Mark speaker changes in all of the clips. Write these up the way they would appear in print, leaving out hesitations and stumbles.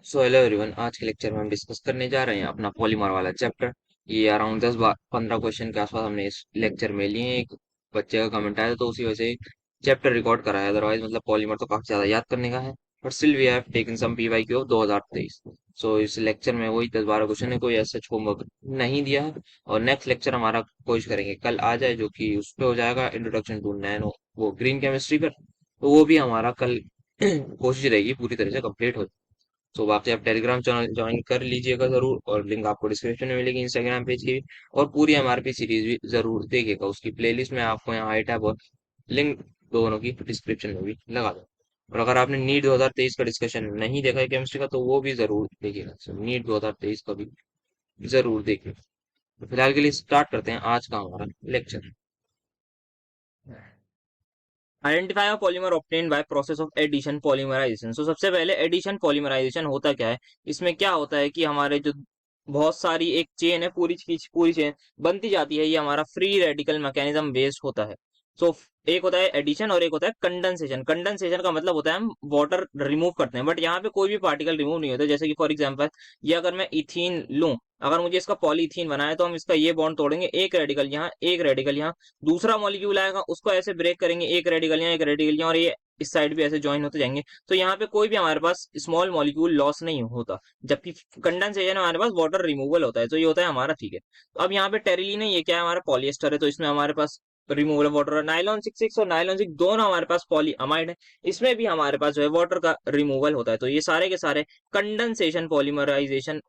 Speaker 1: So hello everyone, आज के lecture में हम डिस्कस करने जा रहे हैं अपना पॉलीमर वाला चैप्टर। ये अराउंड 10-15 क्वेश्चन के आसपास हमने इस लेक्चर में लिए हैं। एक बच्चे का कमेंट आया था तो उसी वजह से चैप्टर रिकॉर्ड करा है। अदरवाइज मतलब पॉलीमर तो काफी ज्यादा याद करने का है, but still we have taken some PYQ of 2023। So इस लेक्चर में वही 10-12 क्वेश्चन है, कोई ऐसा होमवर्क नहीं दिया है। और नेक्स्ट लेक्चर हमारा कोशिश करेंगे कल आ जाए, जो कि उस पे हो जाएगा इंट्रोडक्शन टू नैनो, वो ग्रीन केमिस्ट्री पर। तो वो भी हमारा कल कोशिश रहेगी पूरी तरह से कंप्लीट हो। तो बाकी आप टेलीग्राम चैनल ज्वाइन कर लीजिएगा जरूर, और लिंक आपको डिस्क्रिप्शन में मिलेगी इंस्टाग्राम पेज की भी। और पूरी एमआरपी सीरीज भी जरूर देखिएगा, उसकी प्लेलिस्ट में आपको यहाँ हाई टैब और लिंक दोनों की डिस्क्रिप्शन में भी लगा दो। और अगर आपने नीट 2023 का डिस्कशन नहीं देखा है केमिस्ट्री का, तो वो भी जरूर देखिएगा। नीट 2023 का भी जरूर देखिए। तो फिलहाल के लिए स्टार्ट करते हैं आज का हमारा lecture. Identify a polymer obtained by process of addition polymerisation. So सबसे पहले एडिशन पॉलीमराइजेशन होता क्या है, इसमें क्या होता है कि हमारे जो बहुत सारी एक चेन है, पूरी की पूरी चेन बनती जाती है, ये हमारा फ्री रेडिकल मैकेनिज्म बेस्ड होता है। सो एक होता है एडिशन और एक होता है कंडेंसेशन। कंडेंसेशन का मतलब होता है हम वाटर रिमूव करते हैं, बट यहाँ पे कोई भी पार्टिकल रिमूव नहीं होता। जैसे कि फॉर एग्जांपल, ये अगर मैं इथीन लूं, अगर मुझे इसका पॉलीथीन बनाया तो हम इसका ये बॉन्ड तोड़ेंगे, एक रेडिकल यहाँ एक रेडिकल यहाँ, दूसरा मॉलिक्यूल आएगा उसको ऐसे ब्रेक करेंगे, एक रेडिकल यहाँ एक रेडिकल यहाँ, और ये इस साइड भी ऐसे ज्वाइन होते जाएंगे। तो यहाँ पे कोई भी हमारे पास स्मॉल मॉलिक्यूल लॉस नहीं होता। जबकि कंडेंसेशन में हमारे पास वाटर रिमूवल होता है, तो ये होता है हमारा, ठीक है। तो अब यहाँ पे टेरिलीन है, ये क्या है हमारा पॉलिएस्टर है, तो इसमें हमारे पास रिमूवल वाटर। नाइलॉन 66 और नाइलॉन 6 दोनों हमारे पास पॉली अमाइड है, इसमें भी हमारे पास जो है वाटर का रिमूवल होता है। तो ये सारे के सारे कंडेंसेशन पॉलीमराइजेशन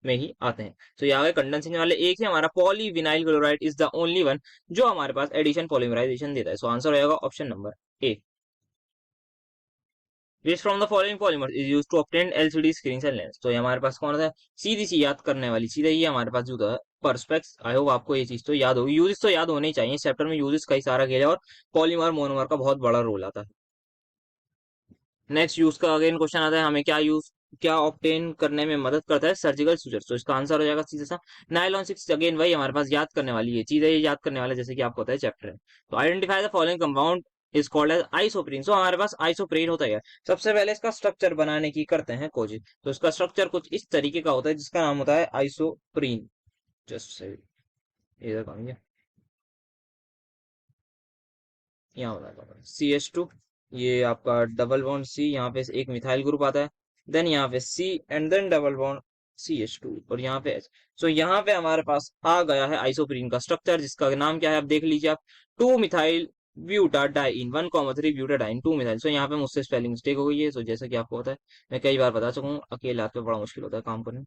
Speaker 1: में ही आते हैं। तो यहाँ कंडेंसेशन वाले एक ही हमारा polyvinyl chloride is the only one जो हमारे पास एडिशन पॉलीमराइजेशन देता है। सो आंसर हो जाएगा option number A. Which from the following polymers is used to obtain LCD screens and lens? तो ये हमारे पास कौन सा है, सीधी सी याद करने वाली, सीधा ये हमारे पास जो है परस्पेक्स। आई होप आपको ये चीज तो याद होगी, यूजेस तो याद होने ही चाहिए। इस चैप्टर में यूजेस कई सारा खेला और पॉलीमर मोनोमर का बहुत बड़ा रोल आता है। नेक्स्ट यूज का अगेन क्वेश्चन आता है, हमें क्या ऑप्टेन करने में मदद करता है, सर्जिकल सूचर। तो इसका आंसर हो जाएगा सीधा सा नाइलॉन 6। अगेन वही हमारे पास याद करने वाली ये चीज है, ये याद करने वाला जैसे कि आपको पता है चैप्टर है। तो identify the following compound is called as isoprene. So हमारे पास आइसोप्रीन होता है। सबसे पहले इसका स्ट्रक्चर बनाने की करते हैं कोशिश। तो इसका स्ट्रक्चर कुछ इस तरीके का होता है, जिसका नाम होता है आइसोप्रीन। जस्ट से इधर करेंगे, यहाँ होता है CH2, ये आपका डबल बॉन्ड C, यहाँ पे एक मिथाइल ग्रुप आता है, देन यहाँ पे C and then double bond CH2 और यहाँ पे H। सो यहाँ पे हमारे पास आ गया है आइसोप्रीन का स्ट्रक्चर, जिसका नाम क्या है आप देख लीजिए आप, 2 मिथाइल ब्यूटाडाइन 1,3 ब्यूटाडाइन 2 मिथाइल। सो यहाँ पे मुझसे स्पेलिंग मिस्टेक हो गई है। सो जैसा कि आपको पता है, मैं कई बार बता चुका हूँ, अकेले हाथ पे बड़ा मुश्किल होता है काम करने।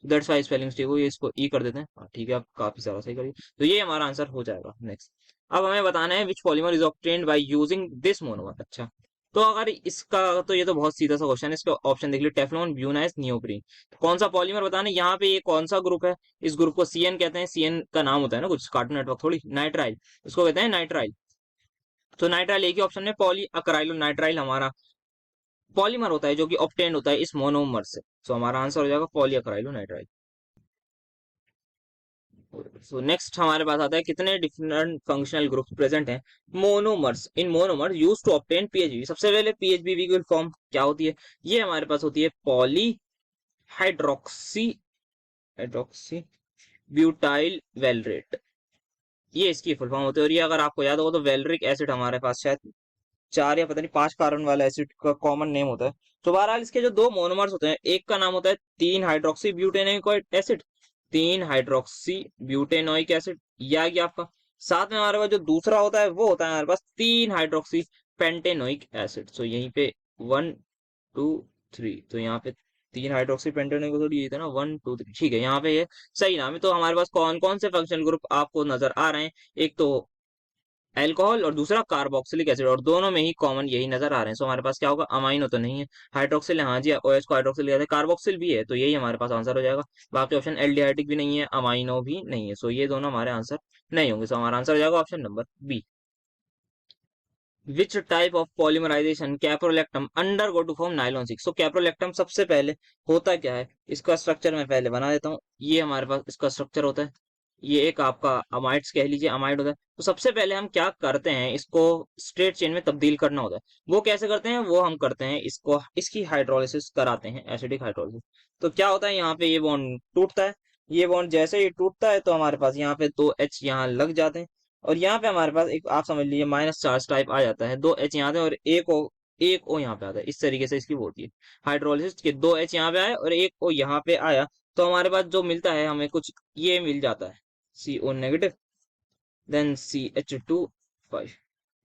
Speaker 1: दैट्स वाई स्पेलिंग मिस्टेक हुई है, इसको ई कर देते हैं। हाँ ठीक है, आप काफी सारा सही करिए। तो ये हमारा आंसर हो जाएगा। नेक्स्ट, अब हमें बताना है which polymer is obtained by using this monomer. अच्छा, तो अगर इसका, तो ये तो बहुत सीधा सा क्वेश्चन है, इसका ऑप्शन देख लीजिए, टेफ्लॉन, ब्यूनाइस, नियोप्रीन। तो कौन सा पॉलीमर बताना है, यहाँ पे ये कौन सा ग्रुप है, इस ग्रुप को CN कहते हैं। CN का नाम होता है ना कुछ, कार्टून नेटवर्क थोड़ी, नाइट्राइल, इसको कहते हैं नाइट्राइल। तो नाइट्राइल एक ही ऑप्शन में, पॉली अक्राइलो नाइट्राइल हमारा पॉलीमर होता है जो कि ऑब्टेन्ड होता है इस मोनोमर से। तो हमारा आंसर हो जाएगा polyacrylonitrile. So next हमारे पास आता है कितने डिफरेंट फंक्शनल ग्रुप्स प्रेजेंट हैं monomers, in monomers use to obtain PHBV। सबसे पहले PHBV की फॉर्म क्या होती है, ये हमारे पास होती है poly hydroxy hydroxy butyl valerate, ये इसकी फुल फॉर्म होती है। और ये अगर आपको याद होगा तो वेलरिक एसिड हमारे पास शायद 4 या पता नहीं 5 कार्बन वाला एसिड का कॉमन नेम होता है। तो बहरहाल इसके जो दो मोनोमर्स होते हैं, एक का नाम होता है 3 hydroxy butanoic acid, 3 hydroxy butanoic acid, यह आ गया आपका। साथ में हमारे पास जो दूसरा होता है वो होता है हमारे पास 3 हाइड्रोक्सी पेंटेनोइक एसिड। सो यहीं पे 1 2 3, तो यहाँ पे 3 हाइड्रोक्सी पेंटेनोइक एसिड, ये था ना 1 2 3, ठीक है, यहाँ पे ये सही नाम है। तो हमारे पास कौन कौन से फंक्शनल ग्रुप आपको नजर आ रहे हैं, एक तो अल्कोहल और दूसरा कार्बोक्सिलिक एसिड, और दोनों में ही कॉमन यही नजर आ रहे हैं। सो हमारे पास क्या होगा, अमाइनो तो नहीं है, हाइड्रोक्सिल है, हाँ जी, OH को हाइड्रोक्सिल कहते हैं, कार्बोक्सिल भी है, तो यही हमारे पास आंसर हो जाएगा। बाकी ऑप्शन एल्डिहाइडिक भी नहीं है, अमाइनो भी नहीं है, सो ये दोनों हमारे आंसर नहीं होंगे। सो हमारा आंसर हो जाएगा option number B. Which type of polymerisation caprolactam undergo to form nylon 6। So caprolactam सबसे पहले होता क्या है, इसका स्ट्रक्चर मैं पहले बना देता हूँ। ये हमारे पास इसका स्ट्रक्चर होता है, ये एक आपका अमाइड्स कह लीजिए, अमाइड होता है। तो सबसे पहले हम क्या करते हैं, इसको स्ट्रेट चेन में तब्दील करना होता है। वो कैसे करते हैं, वो हम करते हैं इसको, इसकी हाइड्रोलिसिस कराते हैं, एसिडिक हाइड्रोलिसिस। तो क्या होता है, यहाँ पे ये बॉन्ड टूटता है। ये बॉन्ड जैसे ही टूटता है तो हमारे पास यहाँ पे दो एच यहाँ लग जाते हैं, और यहाँ पे हमारे पास एक आप समझ लीजिए माइनस चार्ज टाइप आ जाता है। दो एच यहाँ आते हैं और एक ओ यहाँ पे आता है। इस तरीके से इसकी वो होती है हाइड्रोलिसिस के, दो एच यहाँ पे आए और एक ओ यहाँ पे आया, तो हमारे पास जो मिलता है हमें कुछ ये मिल जाता है, CO नेगेटिव, देन CH2 5।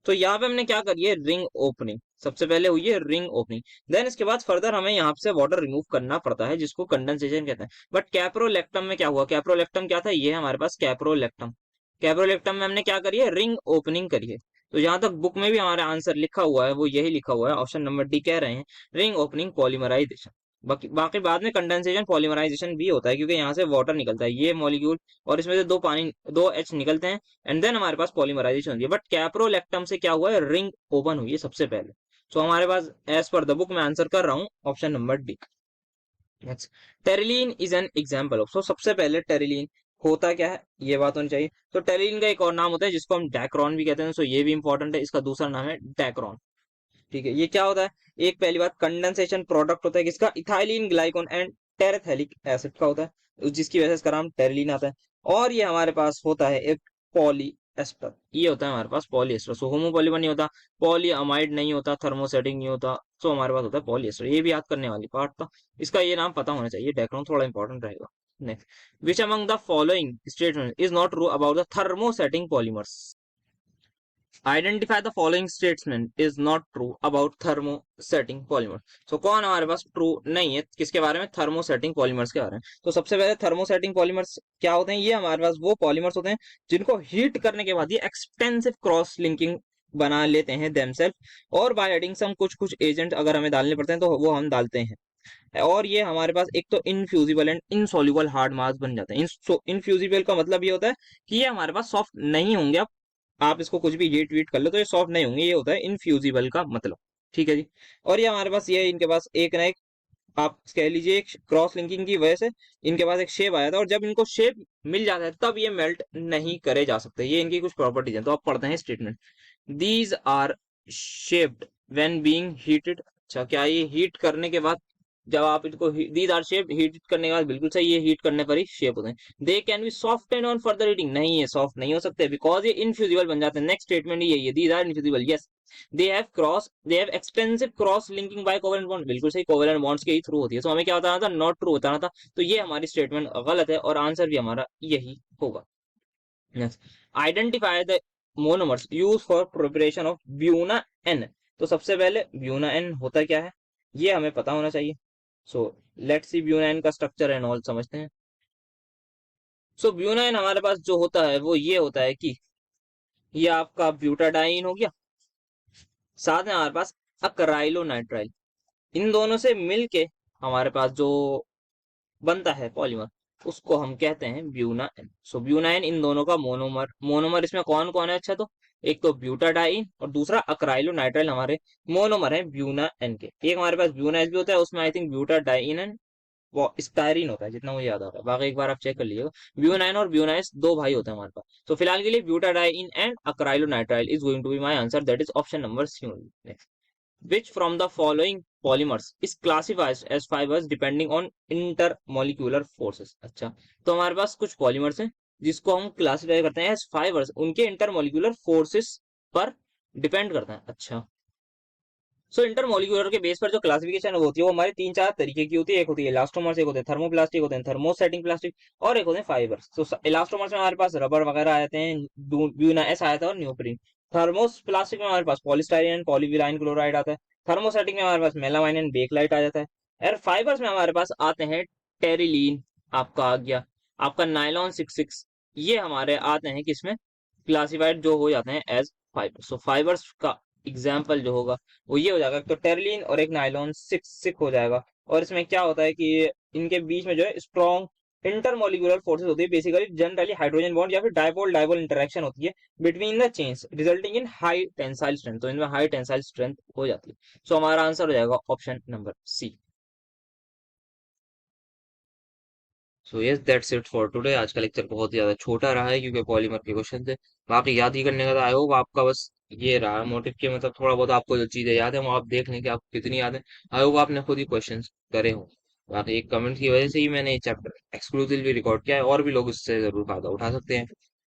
Speaker 1: तो यहाँ पे हमने क्या करी है, रिंग ओपनिंग सबसे पहले हुई है, रिंग ओपनिंग। देन इसके बाद फर्दर हमें यहाँ से वाटर रिमूव करना पड़ता है, जिसको कंडेंसेशन कहते हैं। बट कैप्रोलेक्टम में क्या हुआ, कैप्रोलेक्टम क्या था, ये हमारे पास कैप्रोलेक्टम, कैप्रोलेक्टम में हमने क्या करी है, रिंग ओपनिंग करी है। तो जहां तक बुक में भी हमारा आंसर लिखा हुआ है वो यही लिखा हुआ है, ऑप्शन नंबर डी कह रहे हैं, रिंग ओपनिंग पॉलीमराइजेशन। बाकी बाकी बाद में कंडेंसेशन पॉलीमराइजेशन भी होता है, क्योंकि यहाँ से वाटर निकलता है, ये मॉलिक्यूल और इसमें से दो पानी, दो एच निकलते हैं, एंड देन हमारे पास पॉलीमराइजेशन होती है। बट कैप्रोलेक्टम से क्या हुआ है, रिंग ओपन हुई है सबसे पहले। सो हमारे पास एज पर द बुक मैं आंसर कर रहा हूँ option number D. Next, terylene is an example of. So सबसे पहले टेरिलीन होता क्या है, ये बात होनी चाहिए। तो टेरिलीन का एक और नाम होता है जिसको हम डैक्रॉन भी कहते हैं, सो ये भी इंपॉर्टेंट है, इसका दूसरा नाम है डैक्रॉन। ठीक है, ये क्या होता है, एक पहली बात कंडेंसेशन प्रोडक्ट होता है किसका, इथाइलिन ग्लाइकोन एंड टेरेथेलिक एसिड का होता है, जिसकी वजह से इसका नाम टेरिलीन आता है। और ये हमारे पास होता है एक पॉली एस्टर, ये होता है हमारे पास पॉली एस्टर। सो होमोपॉलीमर नहीं होता, पॉली अमाइड नहीं होता, थर्मोसेटिंग नहीं होता, सो हमारे पास होता है पॉली एस्टर। ये भी याद करने वाली पार्ट था, इसका ये नाम पता होना चाहिए, डेक्रोन थोड़ा इंपॉर्टेंट रहेगा। Next, which among the following statement is not true about the thermosetting polymers. Identify the following statement is not true about thermosetting polymer. So कौन हमारे पास ट्रू नहीं है, किसके बारे में, थर्मोसेटिंग पॉलीमर्स के बारे में। तो सबसे पहले थर्मोसेटिंग पॉलीमर्स क्या होते हैं, ये हमारे पास वो पॉलीमर्स होते हैं जिनको हीट करने के बाद ये एक्सटेंसिव क्रॉस लिंकिंग बना लेते हैं देमसेल्फ, और बाय एडिंग सम कुछ कुछ एजेंट अगर हमें डालने पड़ते हैं तो वो हम डालते हैं। और ये हमारे पास एक तो infusible and insoluble hard mass बन जाते हैं। इनफ्यूजिबल का मतलब ये होता है कि ये हमारे पास सॉफ्ट नहीं होंगे, आप इसको कुछ भी हीट वीट कर लो तो ये सॉफ्ट नहीं होंगे, ये होता है इनफ्यूजिबल का मतलब। ठीक है जी। और ये हमारे पास ये इनके पास एक ना एक, आप कह लीजिए एक क्रॉस लिंकिंग की वजह से इनके पास एक शेप आया था, और जब इनको शेप मिल जाता है तब ये मेल्ट नहीं करे जा सकते, ये इनकी कुछ प्रॉपर्टीज हैं। तो आप पढ़ते हैं statement, these are shaped when being heated. अच्छा, क्या ये हीट करने के बाद, जब आप इनको, दीज आर शेप, हीट करने के बाद, बिल्कुल सही, ये हीट करने पर ही शेप होते हैं। They can be soften on further heating, नहीं ये सॉफ्ट नहीं हो सकते, बिकॉज ये इनफ्यूजिबल बन जाते हैं। नेक्स्ट स्टेटमेंट यही है, these are infusible, yes. They have extensive cross linking by covalent bond, बिल्कुल सही, कोवेलेंट बॉन्ड्स के ही थ्रू होती है। तो हमें क्या बताना था, नॉट ट्रू बताना था। तो ये हमारी स्टेटमेंट गलत है और आंसर भी हमारा यही होगा। Next, identify the monomers use for preparation of Buna N. तो सबसे पहले ब्यूना एन होता क्या है, ये हमें पता होना चाहिए। So let's see Buna N का स्ट्रक्चर एंड ऑल समझते हैं। सो ब्यूना एन हमारे पास जो होता है वो ये होता है कि ये आपका ब्यूटाडाइन हो गया, साथ में हमारे पास अक्राइलो नाइट्राइल, इन दोनों से मिलके हमारे पास जो बनता है पॉलीमर, उसको हम कहते हैं ब्यूनाइन। सो ब्यूनाइन इन दोनों का मोनोमर, मोनोमर इसमें कौन कौन है, अच्छा तो एक तो ब्यूटाडाइन और दूसरा अक्राइलो नाइट्राइल हमारे मोनोमर है ब्यूनाइन के। एक हमारे पास ब्यूनाइस भी होता है, उसमें आई थिंक ब्यूटाडाइन एंड वो स्टायरिन होता है, जितना मुझे याद आ रहा है, बाकी एक बार आप चेक कर लीजिएगा। ब्यूनाइन और ब्यूनाइस दो भाई होते हैं हमारे पास। तो फिलहाल के लिए butadiene and acrylonitrile is going to be my answer, that is option number C only. Which from the following polymers is classified as fibers depending on intermolecular forces। अच्छा, तो हमारे पास कुछ पॉलीमर्स हैं जिसको हम क्लासिफाई करते हैं as fibres, उनके इंटरमोलिकुलर फोर्सेस पर डिपेंड करता है। अच्छा, सो इंटरमोलिकुलर के बेस पर जो क्लासिफिकेशन होती है वो हमारे तीन चार तरीके की होती है। एक होती है इलास्टोमर्स, एक होते हैं थर्मोप्लास्टिक, होते हैं थर्मोसेटिंग प्लास्टिक, और एक होते हैं फाइबर्स। तो इलास्टोमर्स में हमारे पास रबर वगैरह आते हैं, ब्यूना एस आता है और न्यूप्रीन। थर्मोप्लास्टिक में हमारे पास पॉलीस्टाइरीन पॉलीविलाइन क्लोराइड आता है। थर्मोसेटिक में हमारे पास मेलामाइन एंड बेकलाइट आ जाता है। और फाइबर्स में हमारे पास आते हैं टेरिलीन, आपका आ गया, आपका नाइलॉन 66, ये हमारे आते हैं किसमें, क्लासिफाइड जो हो जाते हैं एज फाइबर। सो फाइबर्स का एग्जाम्पल जो होगा वो ये हो जाएगा, एक तो टेरलिन और एक नाइलॉन सिक्स सिक हो जाएगा। और इसमें क्या होता है कि इनके बीच में जो है स्ट्रॉन्ग इंटरमोलिकुलर फोर्सेस होती है, बेसिकली जनरली हाइड्रोजन बॉन्ड या फिर डाइपोल डाइपोल इंटरेक्शन होती है between the chains, resulting in high tensile strength. तो इनमें हाई टेंसाइल स्ट्रेंथ हो जाती है। सो हमारा आंसर हो जाएगा option number C. So yes that's it for today. आज का लेक्चर बहुत ज्यादा छोटा रहा है क्योंकि पॉलीमर के क्वेश्चन थे। बाकी याद ही करने का था। आई होप आपका बस ये रहा मोटिव के मतलब थोड़ा बहुत आपको जो चीजें याद है वो आप देख लें कि आपको कितनी याद है। आई होप आपने खुद ही क्वेश्चन करे हो। बाकी एक कमेंट की वजह से ही मैंने ये चैप्टर एक्सक्लूसिवली रिकॉर्ड किया है, और भी लोग इससे जरूर फायदा उठा सकते हैं।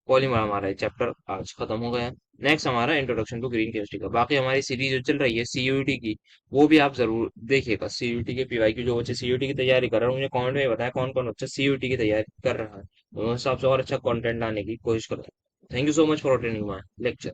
Speaker 1: पॉलीमर हमारा ये चैप्टर आज खत्म हो गया है। नेक्स्ट हमारा इंट्रोडक्शन टू ग्रीन केमिस्ट्री का। बाकी हमारी सीरीज जो चल रही है सीयूईटी की, वो भी आप जरूर देखिएगा। सीयूईटी के पीवाईक्यू जो बच्चे सीयूईटी की तैयारी कर रहे हैं मुझे कमेंट में बताया कौन कौन बच्चा सीयूईटी की तैयारी कर रहा है, तो उस हिसाब से और अच्छा कंटेंट लाने की कोशिश करूंगा। Thank you so much for attending my lecture.